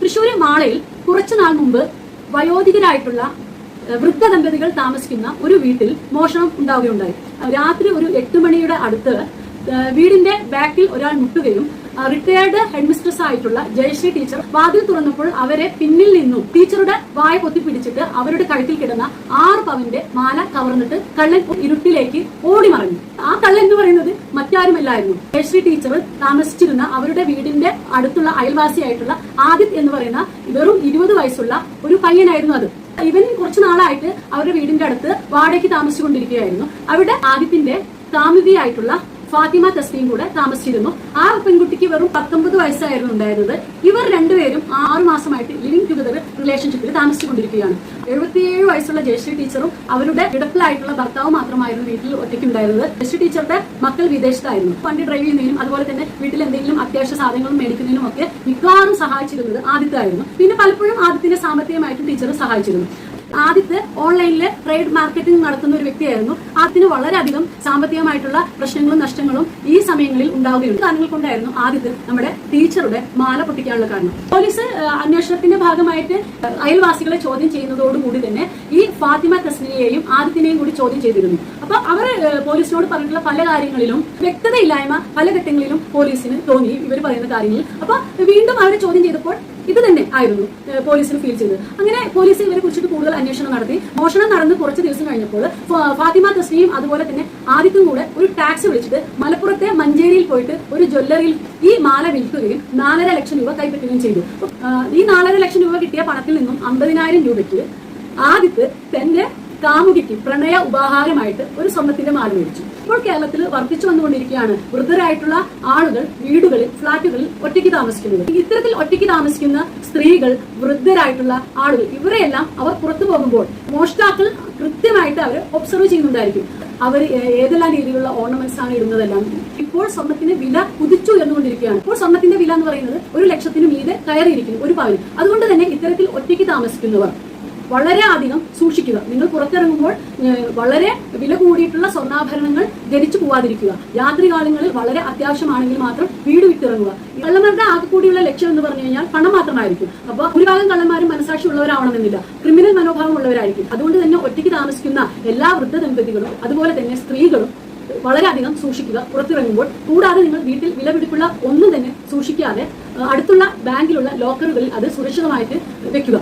തൃശ്ശൂർ മാളയിൽ കുറച്ചുനാൾ മുമ്പ് വയോധികരായിട്ടുള്ള വൃദ്ധ ദമ്പതികൾ താമസിക്കുന്ന ഒരു വീട്ടിൽ മോഷണം ഉണ്ടാവുകയുണ്ടായി. രാത്രി ഒരു 8 മണിയുടെ അടുത്ത് വീടിന്റെ ബാക്കിൽ ഒരാൾ മുട്ടുകയും റിട്ടയർഡ് ഹെഡ് മിസ്ട്രസ് ആയിട്ടുള്ള ജയശ്രീ ടീച്ചർ വാതിൽ തുറന്നപ്പോൾ അവരെ പിന്നിൽ നിന്നും ടീച്ചറുടെ വായ പൊത്തിപ്പിടിച്ചിട്ട് അവരുടെ കഴുത്തിൽ കിടന്ന 6 പവന്റെ മാല കവർന്നിട്ട് കള്ളൻ ഇരുട്ടിലേക്ക് ഓടി മറഞ്ഞു. ആ കള്ളൻ എന്ന് പറയുന്നത് മറ്റാരുമല്ലായിരുന്നു, ജയശ്രീ ടീച്ചർ താമസിച്ചിരുന്ന അവരുടെ വീടിന്റെ അടുത്തുള്ള അയൽവാസിയായിട്ടുള്ള ആദിത് എന്ന് പറയുന്ന വെറും 20 വയസ്സുള്ള ഒരു പയ്യനായിരുന്നു. അത് ഇവൻ കുറച്ചു നാളായിട്ട് അവരുടെ വീടിന്റെ അടുത്ത് വാടകയ്ക്ക് താമസിച്ചുകൊണ്ടിരിക്കുകയായിരുന്നു. അവിടെ ആദിത്യന്റെ കാമുകിയായിട്ടുള്ള ഫാത്തിമ തസ്ലീം കൂടെ താമസിച്ചിരുന്നു. ആ പെൺകുട്ടിക്ക് വെറും 19 വയസ്സായിരുന്നു ഉണ്ടായിരുന്നത്. ഇവർ രണ്ടുപേരും 6 മാസമായിട്ട് ലിവിംഗ് ടുഗദർ റിലേഷൻഷിപ്പിൽ താമസിച്ചുകൊണ്ടിരിക്കുകയാണ്. 77 വയസ്സുള്ള ജയശ്രീ ടീച്ചറും അവരുടെ കിടപ്പിലായിട്ടുള്ള ഭർത്താവ് മാത്രമായിരുന്നു വീട്ടിൽ ഒറ്റയ്ക്കുണ്ടായിരുന്നത്. ജയശ്രീ ടീച്ചറുടെ മക്കൾ വിദേശത്തായിരുന്നു. വണ്ടി ഡ്രൈവ് ചെയ്യുന്നതിനും അതുപോലെ തന്നെ വീട്ടിൽ എന്തെങ്കിലും അത്യാവശ്യ സാധനങ്ങളും മേടിക്കുന്നതിനും ഒക്കെ മിക്കവാറും സഹായിച്ചിരുന്നത് ആദിത്യമായിരുന്നു. പിന്നെ പലപ്പോഴും ആദിത്യന്റെ സാമ്പത്തികമായിട്ടും ടീച്ചർ സഹായിച്ചിരുന്നു. ആദിത്യ ഓൺലൈനില് ട്രേഡ് മാർക്കറ്റിംഗ് നടത്തുന്ന ഒരു വ്യക്തിയായിരുന്നു. ആദിത്യന് വളരെയധികം സാമ്പത്തികമായിട്ടുള്ള പ്രശ്നങ്ങളും നഷ്ടങ്ങളും ഈ സമയങ്ങളിൽ ഉണ്ടാവുകയുണ്ട്. കാരണങ്ങൾ കൊണ്ടായിരുന്നു ആദിത്യ നമ്മുടെ ടീച്ചറുടെ മാല പൊട്ടിക്കാനുള്ള കാരണം. പോലീസ് അന്വേഷണത്തിന്റെ ഭാഗമായിട്ട് അയൽവാസികളെ ചോദ്യം ചെയ്യുന്നതോടുകൂടി തന്നെ ഈ ഫാത്തിമ തസ്ലിയെയും ആദിത്യനെയും കൂടി ചോദ്യം ചെയ്തിരുന്നു. അപ്പൊ അവർ പോലീസിനോട് പറഞ്ഞിട്ടുള്ള പല കാര്യങ്ങളിലും വ്യക്തതയില്ലായ്മ പല ഘട്ടങ്ങളിലും പോലീസിന് തോന്നി ഇവർ പറയുന്ന കാര്യങ്ങളിൽ. അപ്പൊ വീണ്ടും അവരെ ചോദ്യം ചെയ്തപ്പോൾ ഇത് തന്നെ ആയിരുന്നു പോലീസിന് ഫീൽ ചെയ്തത്. അങ്ങനെ പോലീസ് ഇവരെ കുറിച്ചിട്ട് കൂടുതൽ അന്വേഷണം നടത്തി. മോഷണം നടന്ന് കുറച്ച് ദിവസം കഴിഞ്ഞപ്പോൾ ഫാത്തിമ തസ്ലിയും അതുപോലെ തന്നെ ആദിത്യവും കൂടെ ഒരു ടാക്സി വിളിച്ചിട്ട് മലപ്പുറത്തെ മഞ്ചേരിയിൽ പോയിട്ട് ഒരു ജ്വല്ലറിയിൽ ഈ മാല വിൽക്കുകയും 4.5 ലക്ഷം രൂപ കൈപ്പറ്റുകയും ചെയ്തു. ഈ 4.5 ലക്ഷം രൂപ കിട്ടിയ പണത്തിൽ നിന്നും 50,000 രൂപയ്ക്ക് ആദിത്യ തന്റെ കാമുകിക്ക് പ്രണയ ഉപഹാരമായിട്ട് ഒരു സ്വർണത്തിന്റെ മാല മേടിച്ചു. ഇപ്പോൾ കേരളത്തിൽ വർദ്ധിച്ചു വന്നുകൊണ്ടിരിക്കുകയാണ് വൃദ്ധരായിട്ടുള്ള ആളുകൾ വീടുകളിൽ ഫ്ളാറ്റുകളിൽ ഒറ്റയ്ക്ക് താമസിക്കുന്നത്. ഇത്തരത്തിൽ ഒറ്റയ്ക്ക് താമസിക്കുന്ന സ്ത്രീകൾ, വൃദ്ധരായിട്ടുള്ള ആളുകൾ, ഇവരെയെല്ലാം അവർ പുറത്തു പോകുമ്പോൾ മോഷ്ടാക്കൾ കൃത്യമായിട്ട് അവർ ഒബ്സർവ് ചെയ്യുന്നുണ്ടായിരിക്കും. അവർ ഏതെല്ലാം രീതിയിലുള്ള ഓർണമെന്റ്സ് ആണ് ഇടുന്നതെല്ലാം. ഇപ്പോൾ സ്വർണത്തിന്റെ വില കുതിച്ചു എന്നുകൊണ്ടിരിക്കുകയാണ്. ഇപ്പോൾ സ്വർണത്തിന്റെ വില എന്ന് പറയുന്നത് 1 ലക്ഷത്തിന് മീതെ കയറിയിരിക്കുന്നു ഒരു പവന്. അതുകൊണ്ട് തന്നെ ഇത്തരത്തിൽ ഒറ്റയ്ക്ക് താമസിക്കുന്നവർ വളരെ അധികം സൂക്ഷിക്കുക. നിങ്ങൾ പുറത്തിറങ്ങുമ്പോൾ വളരെ വില കൂടിയിട്ടുള്ള സ്വർണ്ണാഭരണങ്ങൾ ധരിച്ചു പോവാതിരിക്കുക. രാത്രികാലങ്ങളിൽ വളരെ അത്യാവശ്യമാണെങ്കിൽ മാത്രം വീട് വിട്ടിറങ്ങുക. കള്ളന്മാരുടെ ആകെ കൂടിയുള്ള ലക്ഷ്യം എന്ന് പറഞ്ഞു കഴിഞ്ഞാൽ പണം മാത്രമായിരിക്കും. അപ്പൊ ഭൂരിഭാഗം കള്ളന്മാരും മനസാക്ഷി ഉള്ളവരാവണമെന്നില്ല, ക്രിമിനൽ മനോഭാവം ഉള്ളവരായിരിക്കും. അതുകൊണ്ട് തന്നെ ഒറ്റയ്ക്ക് താമസിക്കുന്ന എല്ലാ വൃദ്ധ ദമ്പതികളും അതുപോലെ തന്നെ സ്ത്രീകളും വളരെയധികം സൂക്ഷിക്കുക പുറത്തിറങ്ങുമ്പോൾ. കൂടാതെ നിങ്ങൾ വീട്ടിൽ വിലപിടിപ്പുള്ള ഒന്നും തന്നെ സൂക്ഷിക്കാതെ അടുത്തുള്ള ബാങ്കിലുള്ള ലോക്കറുകളിൽ അത് സുരക്ഷിതമായിട്ട് വെക്കുക.